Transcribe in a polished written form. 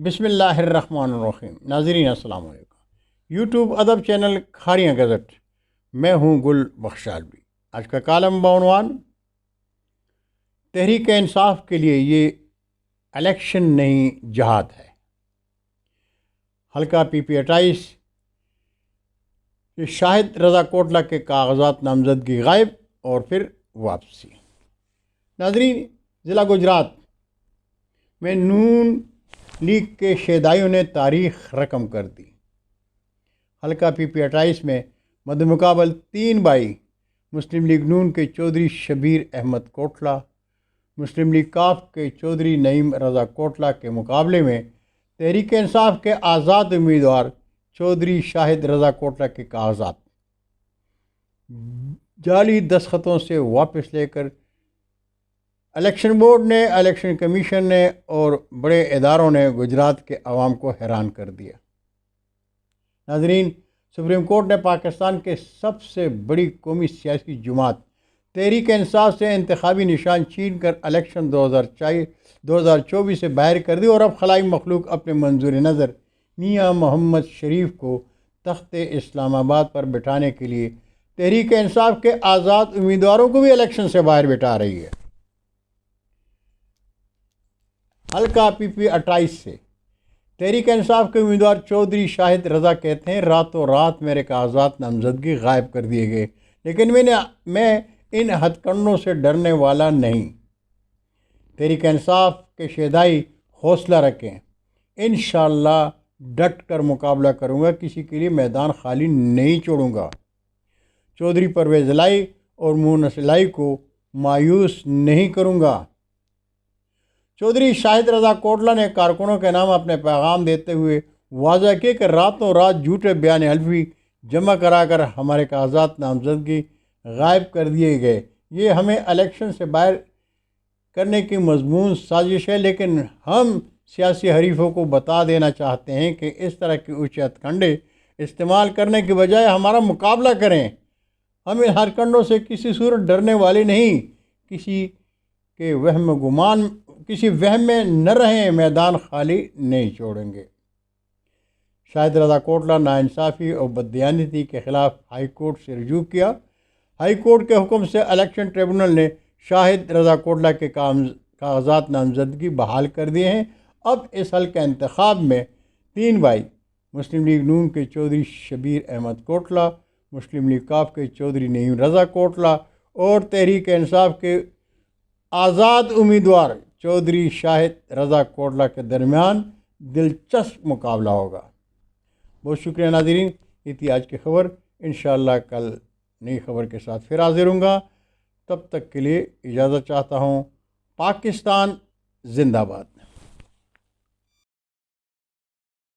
بسم اللہ الرحمن الرحیم۔ ناظرین السلام علیکم۔ یوٹیوب ادب چینل کھاڑیاں گزٹ، میں ہوں گل بخشالوی۔ آج کا کالم بعنوان تحریک انصاف کے لیے یہ الیکشن نہیں جہاد ہے۔ حلقہ پی پی 28 شاہد رضا کوٹلہ کے کاغذات نامزدگی غائب اور پھر واپسی۔ ناظرین، ضلع گجرات میں نون لیگ کے شیدائیوں نے تاریخ رقم کر دی۔ حلقہ پی پی 28 میں مدمقابل 3 بائی مسلم لیگ نون کے چودھری شبیر احمد کوٹلہ، مسلم لیگ کاف کے چودھری نعیم رضا کوٹلہ کے مقابلے میں تحریک انصاف کے آزاد امیدوار چودھری شاہد رضا کوٹلہ کے کاغذات جعلی دستخطوں سے واپس لے کر الیکشن بورڈ نے، الیکشن کمیشن نے اور بڑے اداروں نے گجرات کے عوام کو حیران کر دیا۔ ناظرین، سپریم کورٹ نے پاکستان کے سب سے بڑی قومی سیاسی جماعت تحریک انصاف سے انتخابی نشان چھین کر الیکشن 2024 سے باہر کر دی اور اب خلائی مخلوق اپنے منظور نظر میاں محمد شریف کو تخت اسلام آباد پر بٹھانے کے لیے تحریک انصاف کے آزاد امیدواروں کو بھی الیکشن سے باہر بٹھا رہی ہے۔ حلقہ پی پی 28 سے تحریک انصاف کے امیدوار چودھری شاہد رضا کہتے ہیں، راتوں رات میرے کاغذات نامزدگی غائب کر دیے گئے، لیکن میں ان ہتھ کنڈوں سے ڈرنے والا نہیں۔ تحریک انصاف کے شیدائی حوصلہ رکھیں، انشاءاللہ ڈٹ کر مقابلہ کروں گا، کسی کے لیے میدان خالی نہیں چھوڑوں گا۔ چودھری پرویز الہی اور مونس الہی کو مایوس نہیں کروں گا۔ چودھری شاہد رضا کوٹلہ نے کارکنوں کے نام اپنے پیغام دیتے ہوئے واضح کیا کہ راتوں رات جھوٹے بیان حلفی جمع کرا کر ہمارے کاغذات نامزدگی غائب کر دیے گئے۔ یہ ہمیں الیکشن سے باہر کرنے کی مضمون سازش ہے، لیکن ہم سیاسی حریفوں کو بتا دینا چاہتے ہیں کہ اس طرح کے اونچے ہتھ کنڈے استعمال کرنے کے بجائے ہمارا مقابلہ کریں۔ ہم ان ہتھ کنڈوں سے کسی صورت ڈرنے والے نہیں، کسی وہم میں نہ رہیں، میدان خالی نہیں چھوڑیں گے۔ شاہد رضا کوٹلہ ناانصافی اور بددیانتی کے خلاف ہائی کورٹ سے رجوع کیا۔ ہائی کورٹ کے حکم سے الیکشن ٹریبونل نے شاہد رضا کوٹلہ کے کاغذات نامزدگی بحال کر دیے ہیں۔ اب اس حلقہ انتخاب میں 3 بائی مسلم لیگ نون کے چودھری شبیر احمد کوٹلہ، مسلم لیگ کاف کے چودھری نعیم رضا کوٹلہ اور تحریک انصاف کے آزاد امیدوار چودھری شاہد رضا کوٹلہ کے درمیان دلچسپ مقابلہ ہوگا۔ بہت شکریہ ناظرین، یہ تھی آج کی خبر۔ انشاءاللہ کل نئی خبر کے ساتھ پھر حاضر ہوں گا۔ تب تک کے لیے اجازت چاہتا ہوں۔ پاکستان زندہ باد۔